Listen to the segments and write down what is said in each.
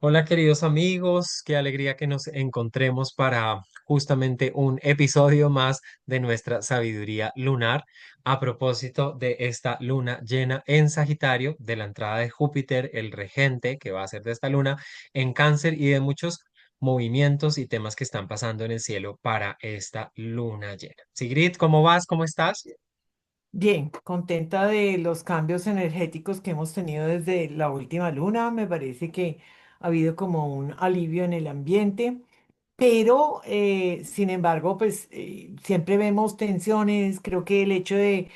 Hola queridos amigos, qué alegría que nos encontremos para justamente un episodio más de nuestra sabiduría lunar a propósito de esta luna llena en Sagitario, de la entrada de Júpiter, el regente que va a ser de esta luna en Cáncer y de muchos movimientos y temas que están pasando en el cielo para esta luna llena. Sigrid, ¿cómo vas? ¿Cómo estás? Bien, contenta de los cambios energéticos que hemos tenido desde la última luna. Me parece que ha habido como un alivio en el ambiente, pero sin embargo, pues siempre vemos tensiones. Creo que el hecho de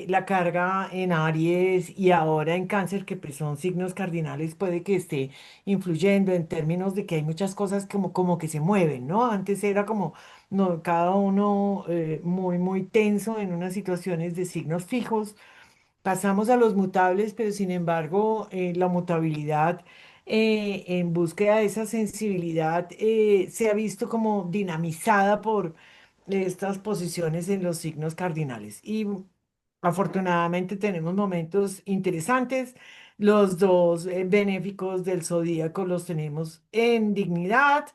la carga en Aries y ahora en Cáncer, que pues son signos cardinales, puede que esté influyendo en términos de que hay muchas cosas como que se mueven, ¿no? Antes era como no, cada uno muy tenso en unas situaciones de signos fijos. Pasamos a los mutables, pero sin embargo, la mutabilidad en búsqueda de esa sensibilidad se ha visto como dinamizada por estas posiciones en los signos cardinales. Y afortunadamente tenemos momentos interesantes. Los dos benéficos del zodíaco los tenemos en dignidad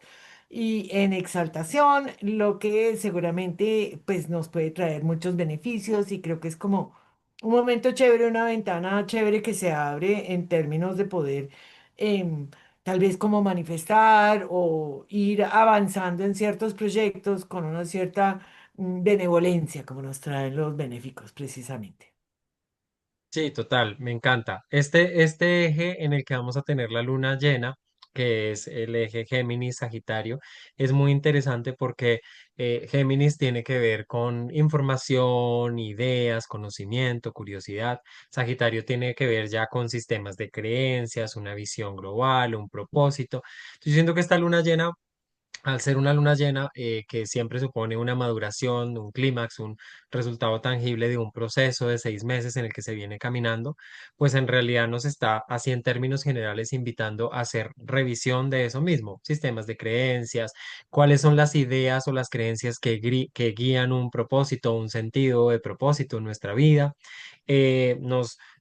y en exaltación, lo que seguramente pues nos puede traer muchos beneficios y creo que es como un momento chévere, una ventana chévere que se abre en términos de poder em, tal vez como manifestar o ir avanzando en ciertos proyectos con una cierta benevolencia, como nos traen los benéficos precisamente. Sí, total, me encanta. Este eje en el que vamos a tener la luna llena, que es el eje Géminis-Sagitario, es muy interesante porque Géminis tiene que ver con información, ideas, conocimiento, curiosidad. Sagitario tiene que ver ya con sistemas de creencias, una visión global, un propósito. Yo siento que esta luna llena al ser una luna llena que siempre supone una maduración, un clímax, un resultado tangible de un proceso de 6 meses en el que se viene caminando, pues en realidad nos está así en términos generales invitando a hacer revisión de eso mismo, sistemas de creencias, cuáles son las ideas o las creencias que guían un propósito, un sentido de propósito en nuestra vida.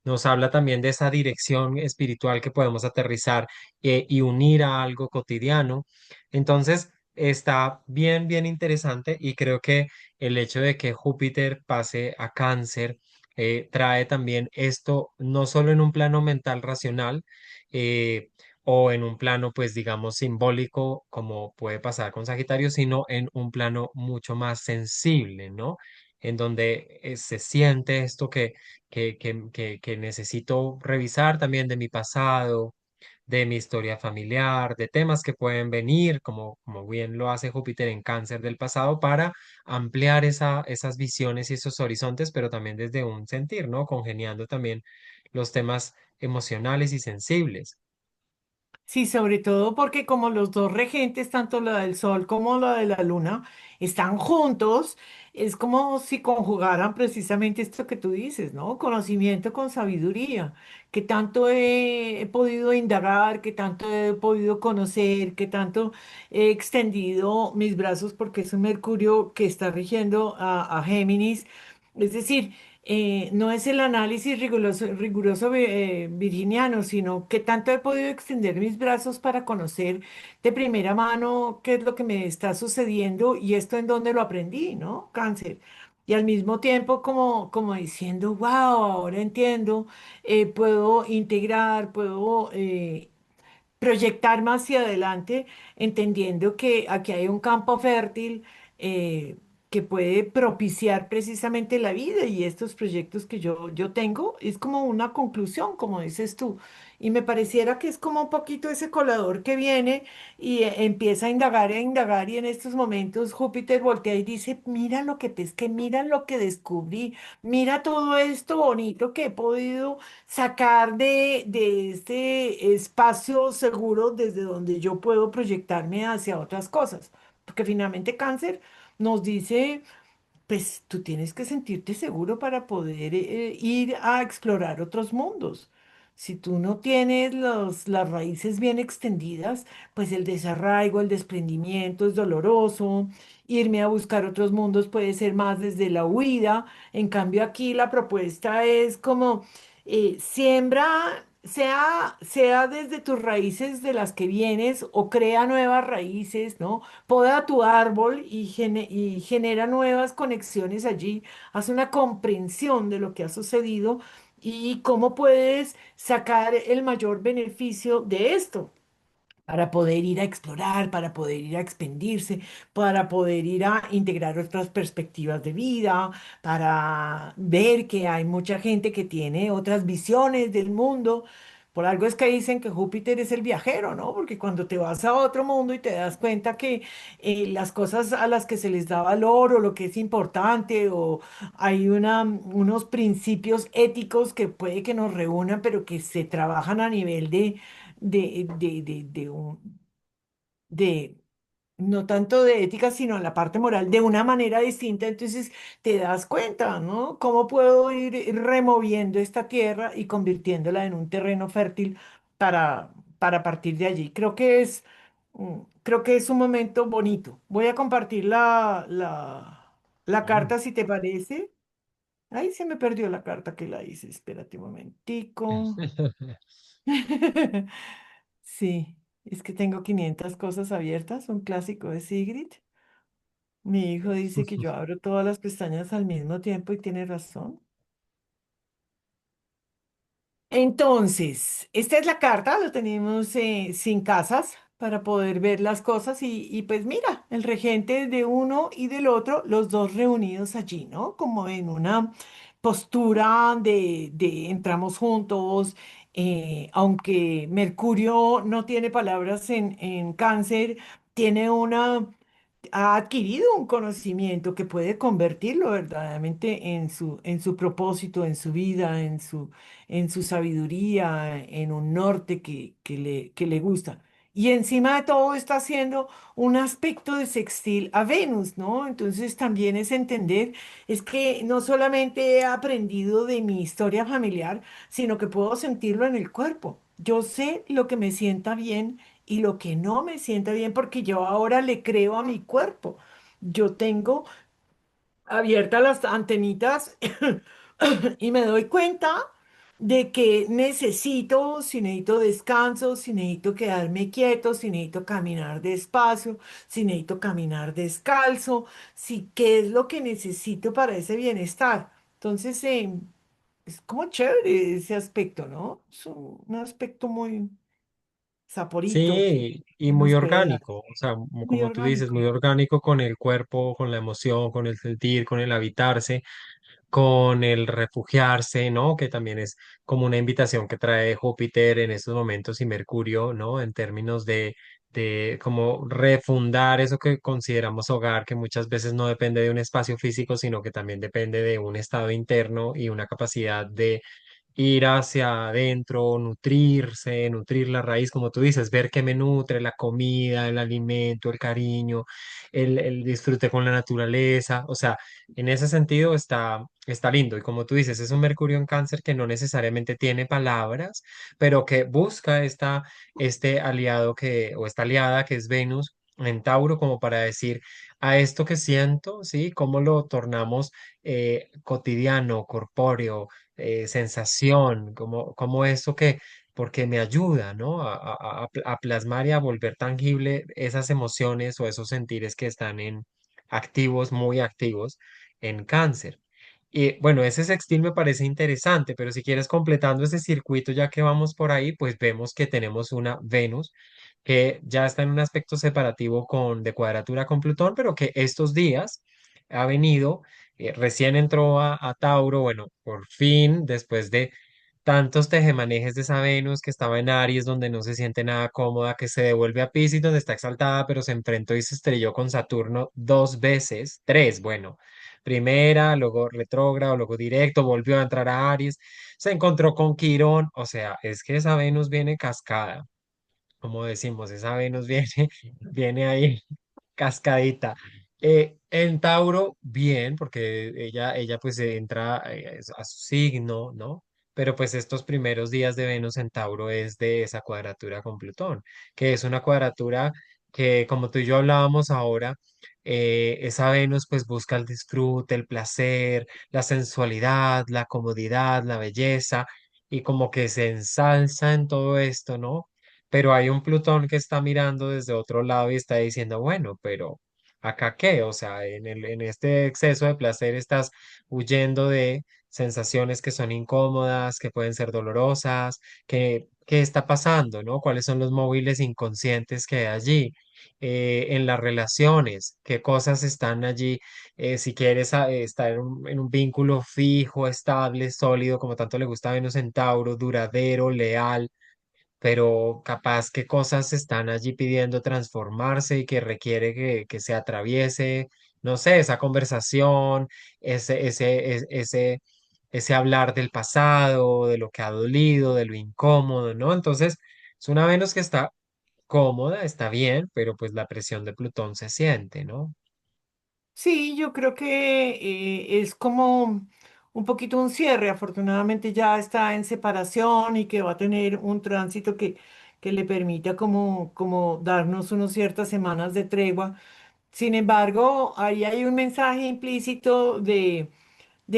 Nos habla también de esa dirección espiritual que podemos aterrizar y unir a algo cotidiano. Entonces, está bien interesante y creo que el hecho de que Júpiter pase a Cáncer trae también esto, no solo en un plano mental racional, eh, o en un plano, pues digamos, simbólico, como puede pasar con Sagitario, sino en un plano mucho más sensible, ¿no? En donde se siente esto que necesito revisar también de mi pasado, de mi historia familiar, de temas que pueden venir, como bien lo hace Júpiter en Cáncer del pasado, para ampliar esas visiones y esos horizontes, pero también desde un sentir, ¿no? Congeniando también los temas emocionales y sensibles. Sí, sobre todo porque como los dos regentes, tanto la del Sol como la de la Luna, están juntos, es como si conjugaran precisamente esto que tú dices, ¿no? Conocimiento con sabiduría, que tanto he podido indagar, que tanto he podido conocer, que tanto he extendido mis brazos porque es un Mercurio que está rigiendo a Géminis. Es decir, no es el análisis riguroso virginiano, sino que tanto he podido extender mis brazos para conocer de primera mano qué es lo que me está sucediendo y esto en dónde lo aprendí, ¿no? Cáncer. Y al mismo tiempo como diciendo, wow, ahora entiendo, puedo integrar, puedo proyectarme hacia adelante, entendiendo que aquí hay un campo fértil que puede propiciar precisamente la vida y estos proyectos que yo tengo, es como una conclusión, como dices tú. Y me pareciera que es como un poquito ese colador que viene y empieza a indagar e indagar y en estos momentos Júpiter voltea y dice, mira lo que pesqué, mira lo que descubrí, mira todo esto bonito que he podido sacar de este espacio seguro desde donde yo puedo proyectarme hacia otras cosas. Porque finalmente cáncer nos dice, pues tú tienes que sentirte seguro para poder ir a explorar otros mundos. Si tú no tienes las raíces bien extendidas, pues el desarraigo, el desprendimiento es doloroso. Irme a buscar otros mundos puede ser más desde la huida. En cambio, aquí la propuesta es como siembra. sea desde tus raíces de las que vienes o crea nuevas raíces, ¿no? Poda tu árbol y genera nuevas conexiones allí, hace una comprensión de lo que ha sucedido y cómo puedes sacar el mayor beneficio de esto para poder ir a explorar, para poder ir a expandirse, para poder ir a integrar otras perspectivas de vida, para ver que hay mucha gente que tiene otras visiones del mundo. Por algo es que dicen que Júpiter es el viajero, ¿no? Porque cuando te vas a otro mundo y te das cuenta que las cosas a las que se les da valor o lo que es importante o hay unos principios éticos que puede que nos reúnan, pero que se trabajan a nivel de no tanto de ética, sino la parte moral de una manera distinta. Entonces te das cuenta, ¿no? ¿Cómo puedo ir removiendo esta tierra y convirtiéndola en un terreno fértil para partir de allí? Creo que es un momento bonito. Voy a compartir la Mm. carta si te parece. Ahí se me perdió la carta que la hice. Espérate un momentico. Sí, es que tengo 500 cosas abiertas, un clásico de Sigrid. Mi hijo dice que yo abro todas las pestañas al mismo tiempo y tiene razón. Entonces, esta es la carta, lo tenemos sin casas para poder ver las cosas y pues mira, el regente de uno y del otro, los dos reunidos allí, ¿no? Como en una postura de entramos juntos, aunque Mercurio no tiene palabras en cáncer, tiene ha adquirido un conocimiento que puede convertirlo verdaderamente en su propósito, en su vida, en su sabiduría, en un norte que le gusta. Y encima de todo está haciendo un aspecto de sextil a Venus, ¿no? Entonces también es entender, es que no solamente he aprendido de mi historia familiar, sino que puedo sentirlo en el cuerpo. Yo sé lo que me sienta bien y lo que no me sienta bien porque yo ahora le creo a mi cuerpo. Yo tengo abiertas las antenitas y me doy cuenta de que necesito, si necesito descanso, si necesito quedarme quieto, si necesito caminar despacio, si necesito caminar descalzo, si qué es lo que necesito para ese bienestar. Entonces, es como chévere ese aspecto, ¿no? Es un aspecto muy saporito Sí, y que muy nos puede dar, orgánico, o sea, muy como tú dices, muy orgánico. orgánico con el cuerpo, con la emoción, con el sentir, con el habitarse, con el refugiarse, ¿no? Que también es como una invitación que trae Júpiter en estos momentos y Mercurio, ¿no? En términos de como refundar eso que consideramos hogar, que muchas veces no depende de un espacio físico, sino que también depende de un estado interno y una capacidad de ir hacia adentro, nutrirse, nutrir la raíz, como tú dices, ver qué me nutre, la comida, el alimento, el cariño, el disfrute con la naturaleza, o sea, en ese sentido está lindo. Y como tú dices, es un Mercurio en Cáncer que no necesariamente tiene palabras, pero que busca este aliado o esta aliada que es Venus en Tauro como para decir a esto que siento, ¿sí? ¿Cómo lo tornamos cotidiano, corpóreo? Sensación, como eso porque me ayuda, ¿no? A plasmar y a volver tangible esas emociones o esos sentires que están activos, muy activos en cáncer. Y bueno, ese sextil me parece interesante, pero si quieres completando ese circuito, ya que vamos por ahí, pues vemos que tenemos una Venus que ya está en un aspecto separativo de cuadratura con Plutón, pero que estos días ha venido, recién entró a Tauro, bueno, por fin, después de tantos tejemanejes de esa Venus que estaba en Aries, donde no se siente nada cómoda, que se devuelve a Piscis, donde está exaltada, pero se enfrentó y se estrelló con Saturno dos veces, tres, bueno, primera, luego retrógrado, luego directo, volvió a entrar a Aries, se encontró con Quirón, o sea, es que esa Venus viene cascada, como decimos, esa Venus viene, viene ahí cascadita. En Tauro, bien, porque ella pues entra a su signo, ¿no? Pero pues estos primeros días de Venus en Tauro es de esa cuadratura con Plutón, que es una cuadratura que como tú y yo hablábamos ahora, esa Venus pues busca el disfrute, el placer, la sensualidad, la comodidad, la belleza. y como que se ensalza en todo esto, ¿no? Pero hay un Plutón que está mirando desde otro lado y está diciendo, bueno, pero ¿acá qué? O sea, en este exceso de placer estás huyendo de sensaciones que son incómodas, que pueden ser dolorosas, qué está pasando, ¿no? ¿Cuáles son los móviles inconscientes que hay allí? En las relaciones, qué cosas están allí, si quieres estar en un vínculo fijo, estable, sólido, como tanto le gusta a Venus en Tauro, duradero, leal, pero capaz qué cosas están allí pidiendo transformarse y que requiere que se atraviese, no sé, esa conversación, ese hablar del pasado, de lo que ha dolido, de lo incómodo, ¿no? Entonces, es una Venus que está cómoda, está bien, pero pues la presión de Plutón se siente, ¿no? Sí, yo creo que es como un poquito un cierre. Afortunadamente ya está en separación y que va a tener un tránsito que le permita como darnos unas ciertas semanas de tregua. Sin embargo, ahí hay un mensaje implícito de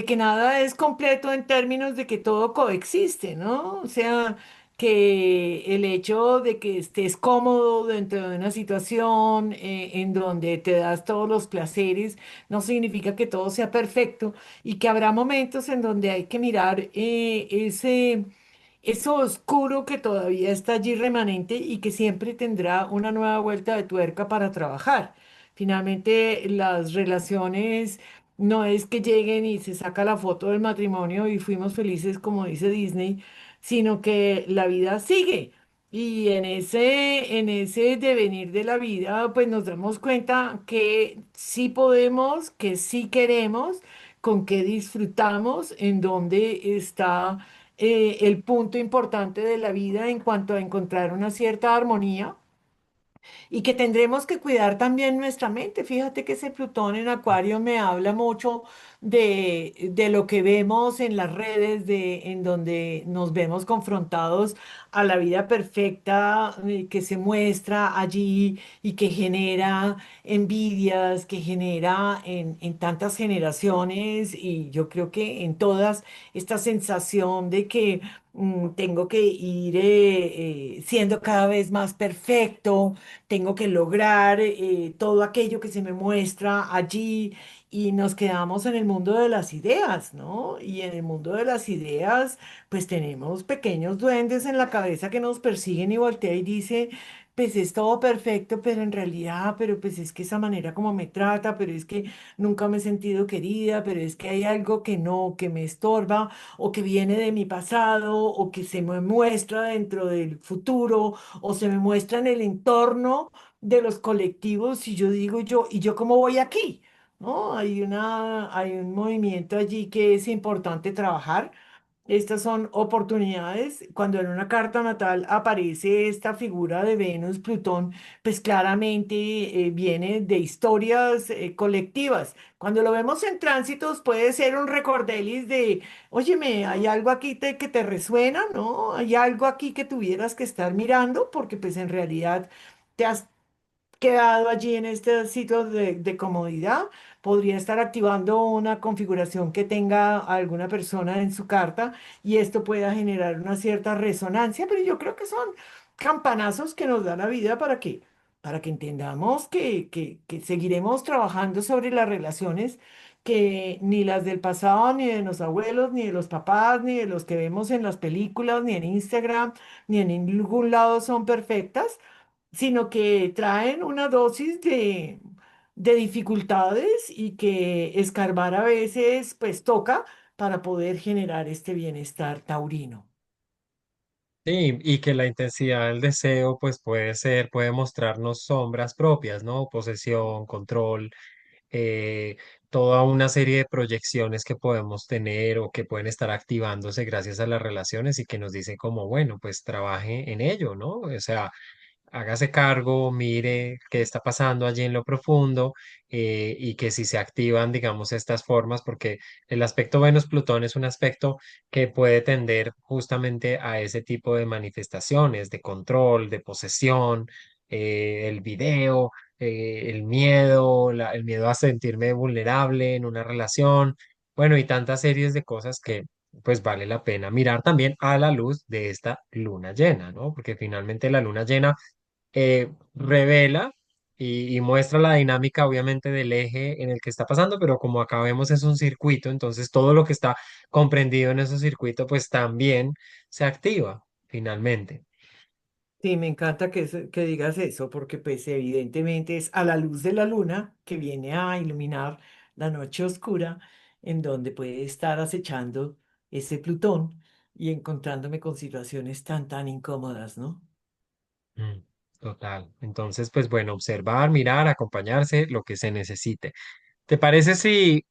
que nada es completo en términos de que todo coexiste, ¿no? O sea, que el hecho de que estés cómodo dentro de una situación en donde te das todos los placeres, no significa que todo sea perfecto y que habrá momentos en donde hay que mirar eso oscuro que todavía está allí remanente y que siempre tendrá una nueva vuelta de tuerca para trabajar. Finalmente, las relaciones no es que lleguen y se saca la foto del matrimonio y fuimos felices, como dice Disney, sino que la vida sigue. Y en ese devenir de la vida, pues nos damos cuenta que sí podemos, que sí queremos, con que disfrutamos, en dónde está el punto importante de la vida en cuanto a encontrar una cierta armonía y que tendremos que cuidar también nuestra mente. Fíjate que ese Plutón en Acuario me habla mucho de lo que vemos en las redes, en donde nos vemos confrontados a la vida perfecta que se muestra allí y que genera envidias, que genera en tantas generaciones y yo creo que en todas esta sensación de que tengo que ir siendo cada vez más perfecto, tengo que lograr todo aquello que se me muestra allí y nos quedamos en el mundo de las ideas, ¿no? Y en el mundo de las ideas, pues tenemos pequeños duendes en la cabeza que nos persiguen y voltea y dice, pues es todo perfecto, pero en realidad, pero pues es que esa manera como me trata, pero es que nunca me he sentido querida, pero es que hay algo que no, que me estorba o que viene de mi pasado o que se me muestra dentro del futuro o se me muestra en el entorno de los colectivos y yo digo yo, ¿y yo cómo voy aquí? ¿No? Hay un movimiento allí que es importante trabajar. Estas son oportunidades. Cuando en una carta natal aparece esta figura de Venus, Plutón, pues claramente viene de historias colectivas. Cuando lo vemos en tránsitos puede ser un recordelis de, óyeme, hay algo aquí que te resuena, ¿no? Hay algo aquí que tuvieras que estar mirando porque pues en realidad te has quedado allí en este sitio de comodidad, podría estar activando una configuración que tenga alguna persona en su carta y esto pueda generar una cierta resonancia, pero yo creo que son campanazos que nos da la vida para que entendamos que seguiremos trabajando sobre las relaciones que ni las del pasado, ni de los abuelos, ni de los papás, ni de los que vemos en las películas, ni en Instagram, ni en ningún lado son perfectas, sino que traen una dosis de dificultades y que escarbar a veces pues toca para poder generar este bienestar taurino. Sí, y que la intensidad del deseo, pues puede mostrarnos sombras propias, ¿no? Posesión, control, eh, toda una serie de proyecciones que podemos tener o que pueden estar activándose gracias a las relaciones y que nos dicen como, bueno, pues trabaje en ello, ¿no? O sea, hágase cargo, mire qué está pasando allí en lo profundo y que si se activan, digamos, estas formas, porque el aspecto Venus-Plutón es un aspecto que puede tender justamente a ese tipo de manifestaciones, de control, de posesión, el video, el miedo, el miedo a sentirme vulnerable en una relación, bueno, y tantas series de cosas pues vale la pena mirar también a la luz de esta luna llena, ¿no? Porque finalmente la luna llena revela y muestra la dinámica, obviamente, del eje en el que está pasando, pero como acá vemos es un circuito, entonces todo lo que está comprendido en ese circuito, pues también se activa finalmente. Sí, me encanta que digas eso, porque pues evidentemente es a la luz de la luna que viene a iluminar la noche oscura, en donde puede estar acechando ese Plutón y encontrándome con situaciones tan incómodas, ¿no? Mm, Total. Entonces, pues bueno, observar, mirar, acompañarse, lo que se necesite. ¿Te parece si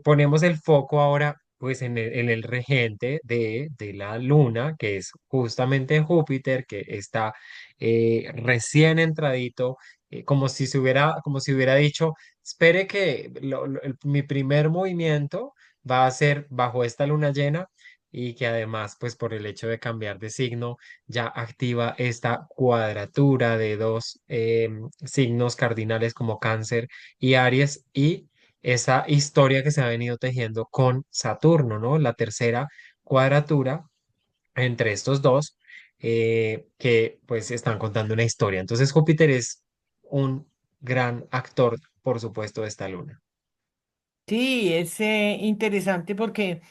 ponemos el foco ahora pues en el regente de la luna, que es justamente Júpiter, que está recién entradito, como si hubiera dicho, espere que mi primer movimiento va a ser bajo esta luna llena y que además pues por el hecho de cambiar de signo ya activa esta cuadratura de dos signos cardinales como Cáncer y Aries y esa historia que se ha venido tejiendo con Saturno, ¿no? La tercera cuadratura entre estos dos, que pues están contando una historia. Entonces Júpiter es un gran actor, por supuesto, de esta luna. Sí, es interesante porque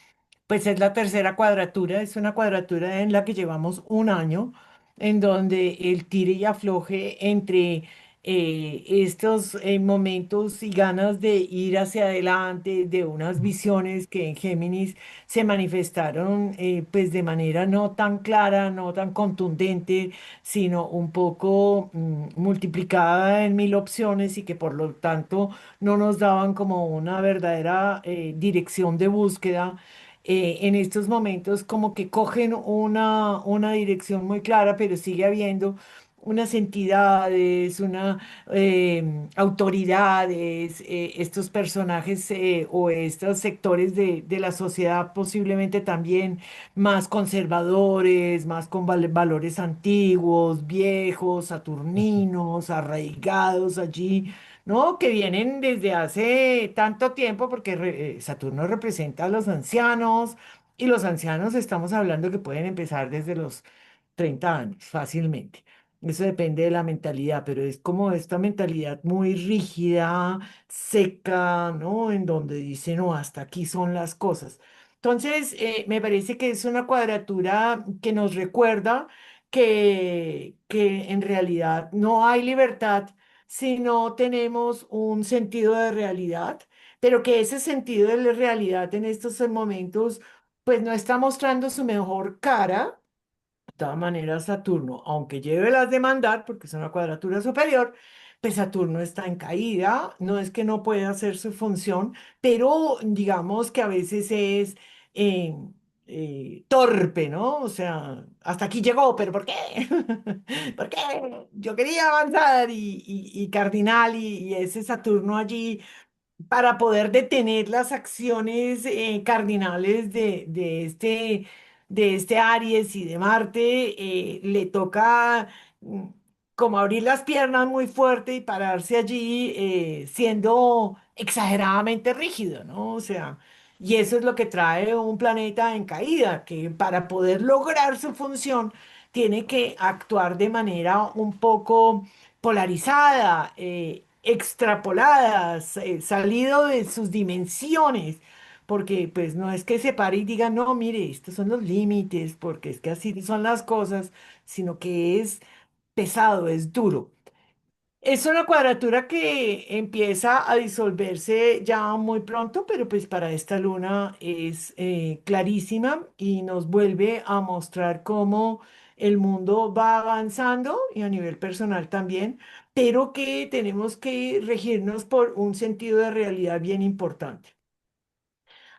pues es la tercera cuadratura, es una cuadratura en la que llevamos un año, en donde el tire y afloje entre estos momentos y ganas de ir hacia adelante, de unas visiones que en Géminis se manifestaron pues de manera no tan clara, no tan contundente, sino un poco multiplicada en mil opciones y que por lo tanto no nos daban como una verdadera dirección de búsqueda. En estos momentos como que cogen una dirección muy clara, pero sigue habiendo unas entidades, autoridades, estos personajes o estos sectores de la sociedad posiblemente también más conservadores, más con valores antiguos, viejos, saturninos, arraigados allí, ¿no? Que vienen desde hace tanto tiempo, porque Saturno representa a los ancianos, y los ancianos estamos hablando que pueden empezar desde los 30 años fácilmente. Eso depende de la mentalidad, pero es como esta mentalidad muy rígida, seca, ¿no? En donde dice, no, hasta aquí son las cosas. Entonces, me parece que es una cuadratura que nos recuerda que en realidad no hay libertad si no tenemos un sentido de realidad, pero que ese sentido de la realidad en estos momentos, pues no está mostrando su mejor cara. De todas maneras, Saturno, aunque lleve las de mandar, porque es una cuadratura superior, pues Saturno está en caída, no es que no pueda hacer su función, pero digamos que a veces es eh, torpe, ¿no? O sea, hasta aquí llegó, pero ¿por qué? ¿Por qué? Yo quería avanzar y cardinal y ese Saturno allí para poder detener las acciones cardinales de este Aries y de Marte, le toca mm, como abrir las piernas muy fuerte y pararse allí siendo exageradamente rígido, ¿no? O sea, y eso es lo que trae un planeta en caída, que para poder lograr su función tiene que actuar de manera un poco polarizada, extrapolada, salido de sus dimensiones, porque pues no es que se pare y diga, no, mire, estos son los límites, porque es que así son las cosas, sino que es pesado, es duro. Es una cuadratura que empieza a disolverse ya muy pronto, pero pues para esta luna es clarísima y nos vuelve a mostrar cómo el mundo va avanzando y a nivel personal también, pero que tenemos que regirnos por un sentido de realidad bien importante.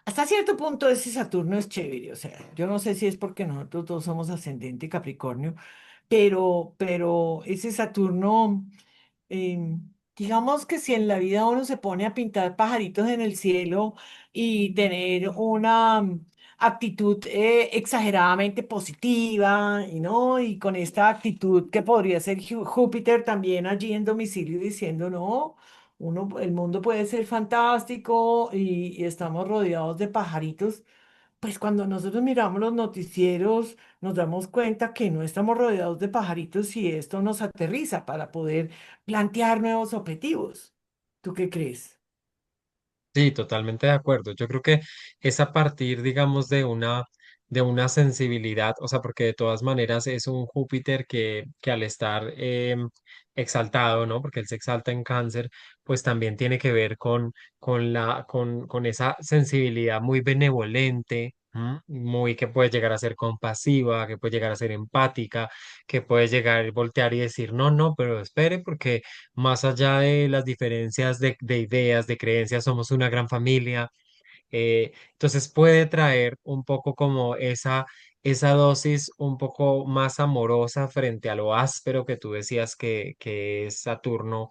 Hasta cierto punto ese Saturno es chévere, o sea, yo no sé si es porque nosotros todos somos ascendente Capricornio, pero ese Saturno digamos que si en la vida uno se pone a pintar pajaritos en el cielo y tener una actitud exageradamente positiva, y no, y con esta actitud que podría ser Júpiter también allí en domicilio diciendo, no, el mundo puede ser fantástico y estamos rodeados de pajaritos, pues cuando nosotros miramos los noticieros, nos damos cuenta que no estamos rodeados de pajaritos y esto nos aterriza para poder plantear nuevos objetivos. ¿Tú qué crees? Sí, totalmente de acuerdo. Yo creo que es a partir, digamos, de una sensibilidad, o sea, porque de todas maneras es un Júpiter que al estar exaltado, ¿no? Porque él se exalta en Cáncer, pues también tiene que ver con esa sensibilidad muy benevolente, ¿m? Muy que puede llegar a ser compasiva, que puede llegar a ser empática, que puede llegar a voltear y decir, no, no, pero espere, porque más allá de las diferencias de ideas, de creencias, somos una gran familia. Entonces puede traer un poco como esa dosis un poco más amorosa frente a lo áspero que tú decías que es Saturno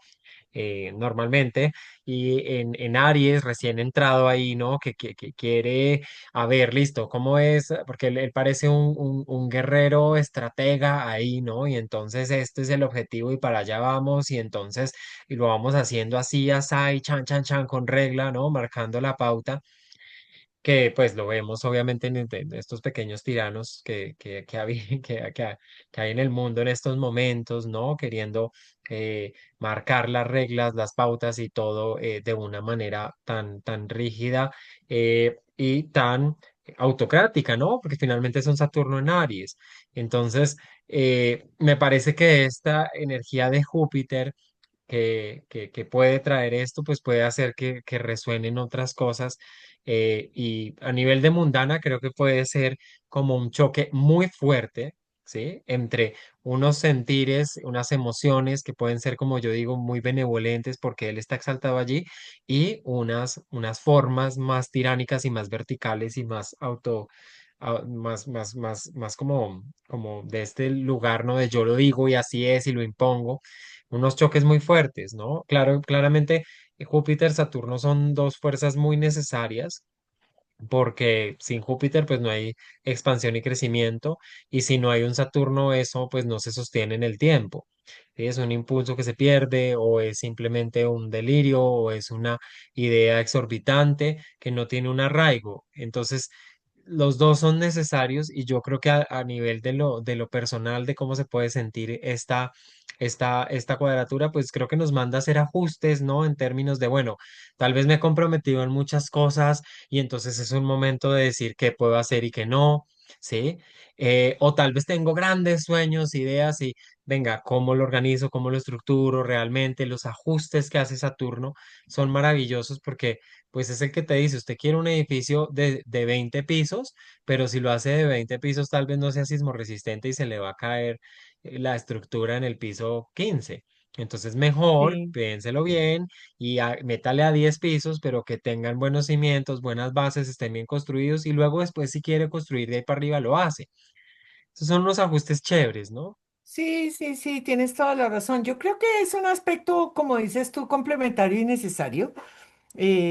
normalmente, y en Aries recién entrado ahí, ¿no? Que quiere, a ver, listo, ¿cómo es? Porque él parece un guerrero estratega ahí, ¿no? Y entonces este es el objetivo y para allá vamos, y entonces y lo vamos haciendo así, así, chan, chan, chan, con regla, ¿no? Marcando la pauta que pues lo vemos obviamente en estos pequeños tiranos que hay en el mundo en estos momentos, ¿no? Queriendo marcar las reglas, las pautas y todo de una manera tan rígida y tan autocrática, ¿no? Porque finalmente es un Saturno en Aries. Entonces, me parece que esta energía de Júpiter que puede traer esto, pues puede hacer que resuenen otras cosas. Y a nivel de mundana, creo que puede ser como un choque muy fuerte, ¿sí? Entre unos sentires, unas emociones que pueden ser, como yo digo, muy benevolentes porque él está exaltado allí, y unas formas más tiránicas y más verticales y más más como de este lugar, ¿no? De yo lo digo y así es y lo impongo, unos choques muy fuertes, ¿no? Claro, claramente Júpiter, Saturno son dos fuerzas muy necesarias porque sin Júpiter pues no hay expansión y crecimiento, y si no hay un Saturno eso pues no se sostiene en el tiempo. ¿Sí? Es un impulso que se pierde o es simplemente un delirio o es una idea exorbitante que no tiene un arraigo. Entonces, los dos son necesarios y yo creo que a nivel de lo personal, de cómo se puede sentir esta cuadratura, pues creo que nos manda a hacer ajustes, ¿no? En términos de, bueno, tal vez me he comprometido en muchas cosas y entonces es un momento de decir qué puedo hacer y qué no, ¿sí? O tal vez tengo grandes sueños, ideas y venga, ¿cómo lo organizo? ¿Cómo lo estructuro realmente? Los ajustes que hace Saturno son maravillosos porque pues es el que te dice, usted quiere un edificio de 20 pisos, pero si lo hace de 20 pisos tal vez no sea sismo resistente y se le va a caer la estructura en el piso 15. Entonces mejor, Sí. piénselo bien y métale a 10 pisos, pero que tengan buenos cimientos, buenas bases, estén bien construidos y luego después si quiere construir de ahí para arriba lo hace. Esos son unos ajustes chéveres, ¿no? Sí, sí, sí, tienes toda la razón. Yo creo que es un aspecto, como dices tú, complementario y necesario.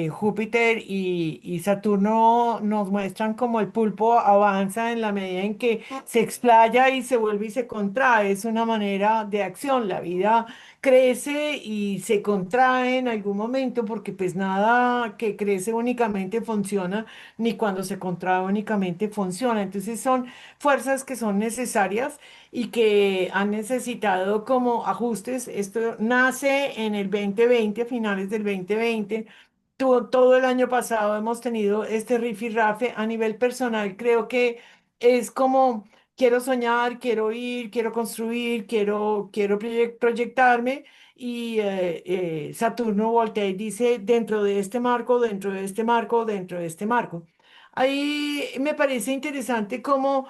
Júpiter y Saturno nos muestran cómo el pulpo avanza en la medida en que se explaya y se vuelve y se contrae. Es una manera de acción. La vida crece y se contrae en algún momento porque pues nada que crece únicamente funciona, ni cuando se contrae únicamente funciona. Entonces son fuerzas que son necesarias y que han necesitado como ajustes. Esto nace en el 2020, a finales del 2020. Todo el año pasado hemos tenido este rifirrafe a nivel personal. Creo que es como quiero soñar, quiero ir, quiero construir, quiero proyectarme y Saturno voltea y dice dentro de este marco, dentro de este marco, dentro de este marco. Ahí me parece interesante cómo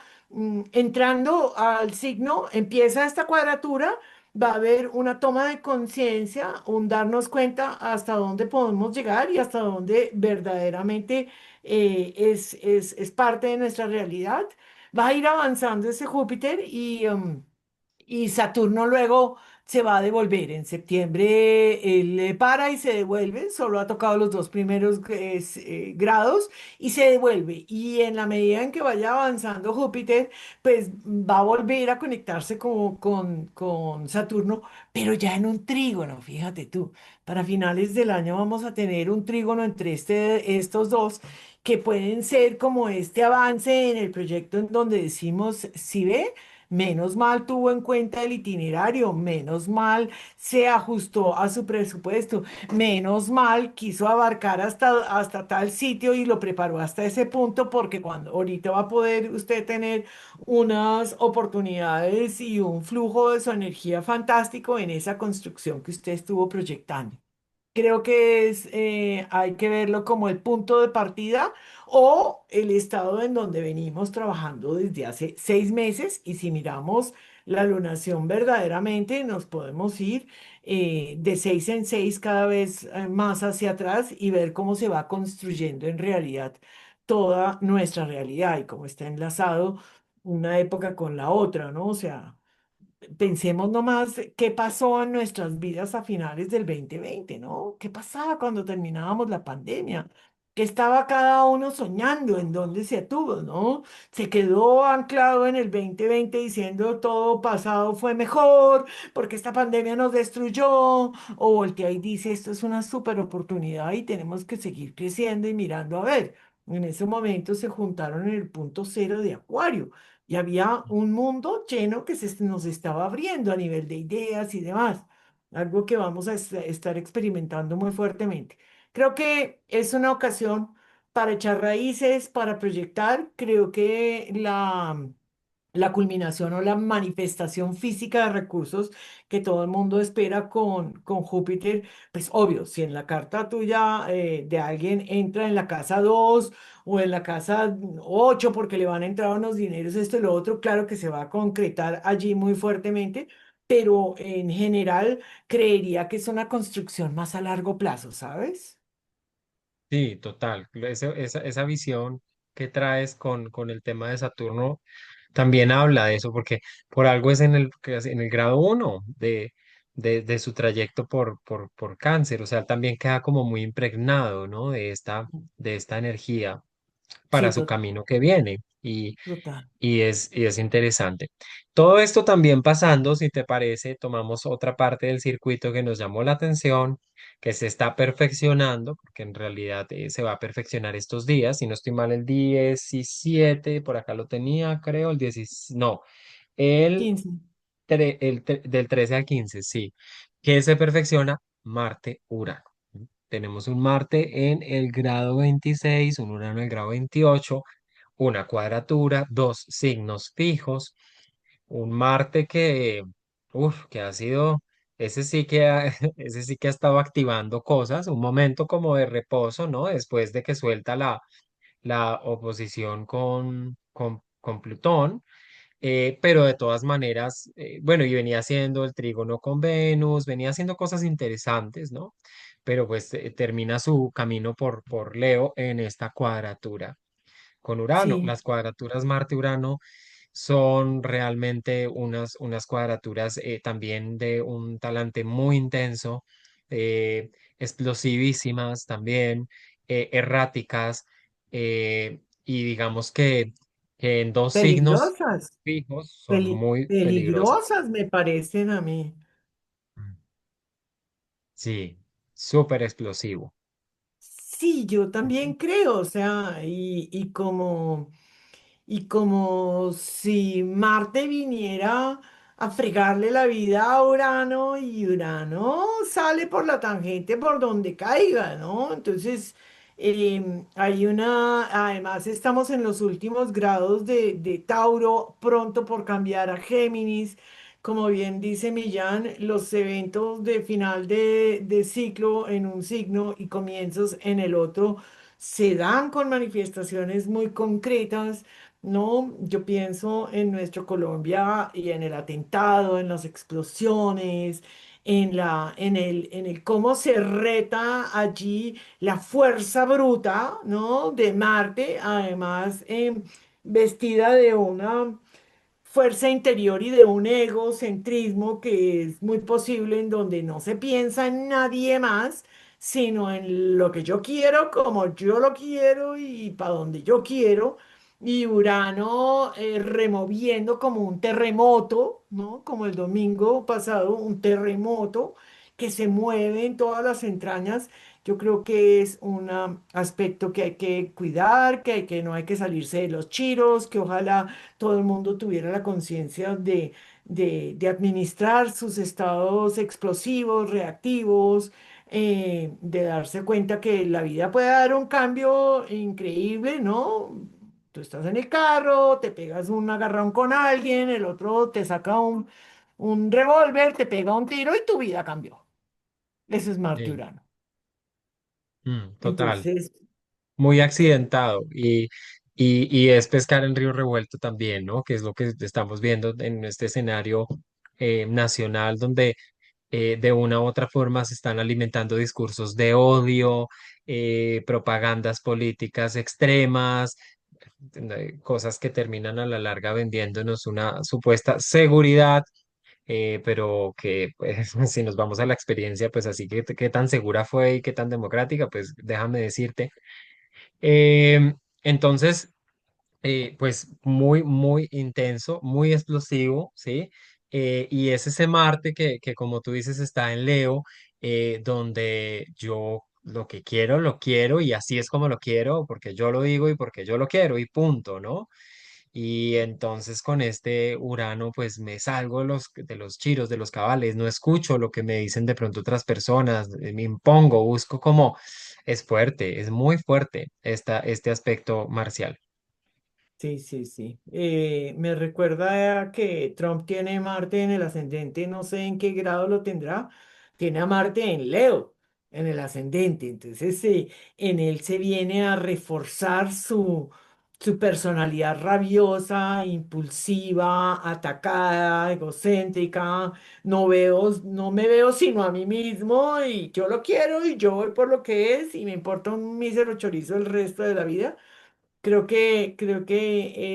entrando al signo empieza esta cuadratura. Va a haber una toma de conciencia, un darnos cuenta hasta dónde podemos llegar y hasta dónde verdaderamente es parte de nuestra realidad. Va a ir avanzando ese Júpiter y Saturno luego se va a devolver. En septiembre él para y se devuelve. Solo ha tocado los dos primeros grados y se devuelve. Y en la medida en que vaya avanzando Júpiter, pues va a volver a conectarse con Saturno, pero ya en un trígono. Fíjate tú, para finales del año vamos a tener un trígono entre estos dos que pueden ser como este avance en el proyecto en donde decimos, si ve, menos mal tuvo en cuenta el itinerario, menos mal se ajustó a su presupuesto, menos mal quiso abarcar hasta tal sitio y lo preparó hasta ese punto, porque cuando ahorita va a poder usted tener unas oportunidades y un flujo de su energía fantástico en esa construcción que usted estuvo proyectando. Creo que hay que verlo como el punto de partida o el estado en donde venimos trabajando desde hace 6 meses, y si miramos la lunación verdaderamente nos podemos ir de 6 en 6 cada vez más hacia atrás y ver cómo se va construyendo en realidad toda nuestra realidad y cómo está enlazado una época con la otra, ¿no? O sea... Pensemos nomás qué pasó en nuestras vidas a finales del 2020, ¿no? ¿Qué pasaba cuando terminábamos la pandemia? ¿Qué estaba cada uno soñando? ¿En dónde se atuvo, no? Se quedó anclado en el 2020 diciendo todo pasado fue mejor porque esta pandemia nos destruyó. O voltea y dice esto es una súper oportunidad y tenemos que seguir creciendo y mirando a ver. En ese momento se juntaron en el punto cero de Acuario y había un mundo lleno que nos estaba abriendo a nivel de ideas y demás, algo que vamos a estar experimentando muy fuertemente. Creo que es una ocasión para echar raíces, para proyectar. Creo que la culminación o la manifestación física de recursos que todo el mundo espera con Júpiter, pues obvio, si en la carta tuya de alguien entra en la casa 2 o en la casa 8 porque le van a entrar unos dineros, esto y lo otro, claro que se va a concretar allí muy fuertemente, pero en general creería que es una construcción más a largo plazo, ¿sabes? Sí, total. Esa visión que traes con el tema de Saturno también habla de eso, porque por algo es en el grado uno de su trayecto por cáncer. O sea, también queda como muy impregnado, ¿no? De esta energía para Sí, su total, camino que viene. total. Y es interesante. Todo esto también pasando, si te parece, tomamos otra parte del circuito que nos llamó la atención, que se está perfeccionando, porque en realidad se va a perfeccionar estos días, si no estoy mal, el 17 por acá lo tenía, creo, el 17, no, el, 15. del 13 al 15 sí, que se perfecciona Marte-Urano. Tenemos un Marte en el grado 26, un Urano en el grado 28, una cuadratura, dos signos fijos, un Marte que ha sido, ese sí que ha estado activando cosas, un momento como de reposo, ¿no? Después de que suelta la oposición con Plutón, pero de todas maneras, bueno, y venía haciendo el trígono con Venus, venía haciendo cosas interesantes, ¿no? Pero pues termina su camino por Leo en esta cuadratura con Urano. Sí, Las cuadraturas Marte-Urano son realmente unas cuadraturas también de un talante muy intenso, explosivísimas también, erráticas, y digamos que en dos signos peligrosas. fijos son muy peligrosas. Peligrosas me parecen a mí. Mm. Sí, súper explosivo. Sí, yo también Ujú. creo, o sea, y como si Marte viniera a fregarle la vida a Urano y Urano sale por la tangente por donde caiga, ¿no? Entonces, además estamos en los últimos grados de Tauro, pronto por cambiar a Géminis. Como bien dice Millán, los eventos de final de ciclo en un signo y comienzos en el otro se dan con manifestaciones muy concretas. No, yo pienso en nuestro Colombia y en el atentado, en las explosiones, en el cómo se reta allí la fuerza bruta, ¿no? De Marte, además vestida de una fuerza interior y de un egocentrismo que es muy posible en donde no se piensa en nadie más, sino en lo que yo quiero, como yo lo quiero y para donde yo quiero. Y Urano removiendo como un terremoto, ¿no? Como el domingo pasado, un terremoto que se mueve en todas las entrañas, Yo creo que es un aspecto que hay que cuidar, que no hay que salirse de los chiros, que ojalá todo el mundo tuviera la conciencia de administrar sus estados explosivos, reactivos, de darse cuenta que la vida puede dar un cambio increíble, ¿no? Tú estás en el carro, te pegas un agarrón con alguien, el otro te saca un revólver, te pega un tiro y tu vida cambió. Eso es Marte Sí. Urano. Total, Entonces, muy accidentado y es pescar en río revuelto también, ¿no? Que es lo que estamos viendo en este escenario nacional donde de una u otra forma se están alimentando discursos de odio, propagandas políticas extremas, cosas que terminan a la larga vendiéndonos una supuesta seguridad, pero que pues, si nos vamos a la experiencia, pues así que qué tan segura fue y qué tan democrática, pues déjame decirte. Entonces, pues muy, muy intenso, muy explosivo, ¿sí? Y es ese Marte que, como tú dices, está en Leo, donde yo lo quiero y así es como lo quiero, porque yo lo digo y porque yo lo quiero y punto, ¿no? Y entonces con este Urano, pues me salgo de los chiros, de los cabales, no escucho lo que me dicen de pronto otras personas, me impongo, busco como, es fuerte, es muy fuerte este aspecto marcial. sí, sí, sí. Me recuerda a que Trump tiene Marte en el ascendente, no sé en qué grado lo tendrá. Tiene a Marte en Leo, en el ascendente. Entonces, en él se viene a reforzar su personalidad rabiosa, impulsiva, atacada, egocéntrica. No me veo sino a mí mismo y yo lo quiero y yo voy por lo que es y me importa un mísero chorizo el resto de la vida. Creo que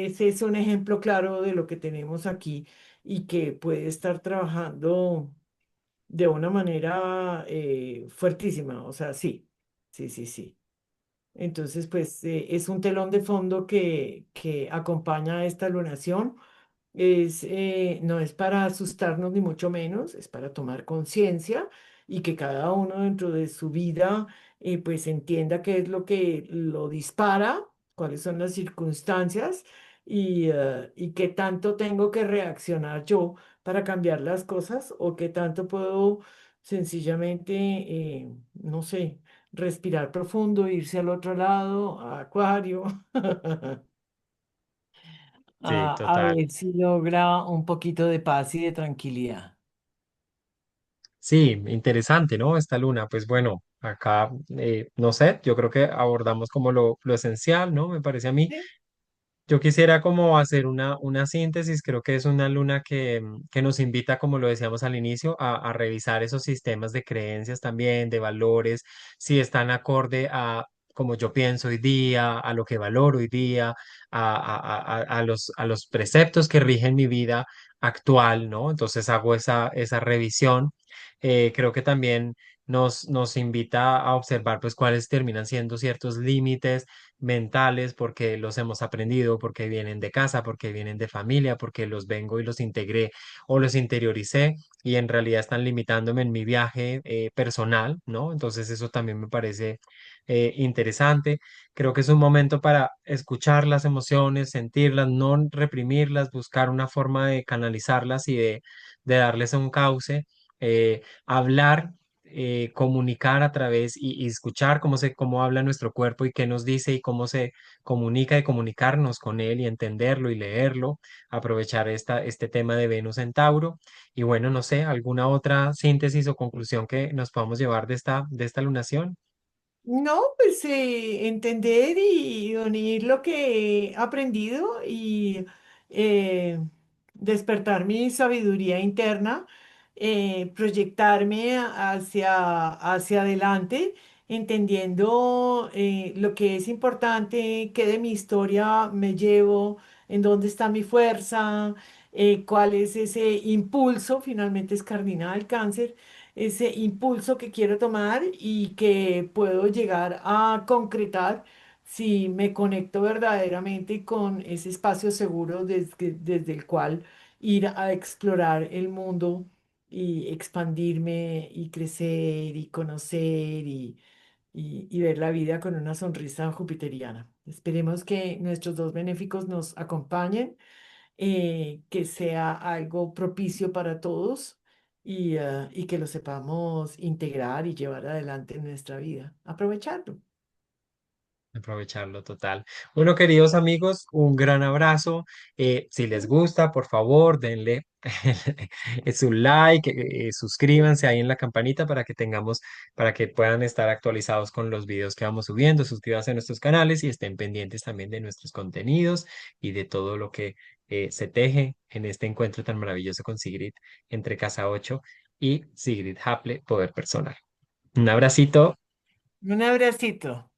ese es un ejemplo claro de lo que tenemos aquí y que puede estar trabajando de una manera fuertísima. O sea, sí, sí, sí, sí. Entonces, pues es un telón de fondo que acompaña a esta lunación. No es para asustarnos ni mucho menos, es para tomar conciencia y que cada uno dentro de su vida pues entienda qué es lo que lo dispara, cuáles son las circunstancias y qué tanto tengo que reaccionar yo para cambiar las cosas o qué tanto puedo sencillamente, no sé, respirar profundo, irse al otro lado, a Acuario. Sí, A total. ver si logra un poquito de paz y de tranquilidad. Sí, interesante, ¿no? Esta luna, pues bueno, acá, no sé, yo creo que abordamos como lo esencial, ¿no? Me parece a mí. Sí. Yo quisiera como hacer una síntesis, creo que es una luna que nos invita, como lo decíamos al inicio, a revisar esos sistemas de creencias también, de valores, si están acorde a como yo pienso hoy día, a lo que valoro hoy día, a los preceptos que rigen mi vida actual, ¿no? Entonces hago esa revisión. Creo que también nos invita a observar pues cuáles terminan siendo ciertos límites mentales, porque los hemos aprendido, porque vienen de casa, porque vienen de familia, porque los vengo y los integré o los interioricé y en realidad están limitándome en mi viaje personal, ¿no? Entonces eso también me parece interesante. Creo que es un momento para escuchar las emociones, sentirlas, no reprimirlas, buscar una forma de canalizarlas y de darles un cauce, hablar, comunicar a través y escuchar cómo habla nuestro cuerpo y qué nos dice y cómo se comunica y comunicarnos con él y entenderlo y leerlo, aprovechar este tema de Venus en Tauro. Y bueno, no sé, alguna otra síntesis o conclusión que nos podamos llevar de esta lunación. No, pues entender y unir lo que he aprendido y eh, despertar mi sabiduría interna, proyectarme hacia adelante, entendiendo lo que es importante, qué de mi historia me llevo, en dónde está mi fuerza, cuál es ese impulso, finalmente es cardinal cáncer ese impulso que quiero tomar y que puedo llegar a concretar si me conecto verdaderamente con ese espacio seguro desde el cual ir a explorar el mundo y expandirme y crecer y conocer y ver la vida con una sonrisa jupiteriana. Esperemos que nuestros dos benéficos nos acompañen, que sea algo propicio para todos y que lo sepamos integrar y llevar adelante en nuestra vida. Aprovecharlo. Aprovecharlo total. Bueno, queridos amigos, un gran abrazo. Si les gusta, por favor, denle su like, suscríbanse ahí en la campanita para que tengamos, para que puedan estar actualizados con los videos que vamos subiendo. Suscríbanse a nuestros canales y estén pendientes también de nuestros contenidos y de todo lo que se teje en este encuentro tan maravilloso con Sigrid entre Casa 8 y Sigrid Haple, Poder Personal. Un abracito. Un abracito.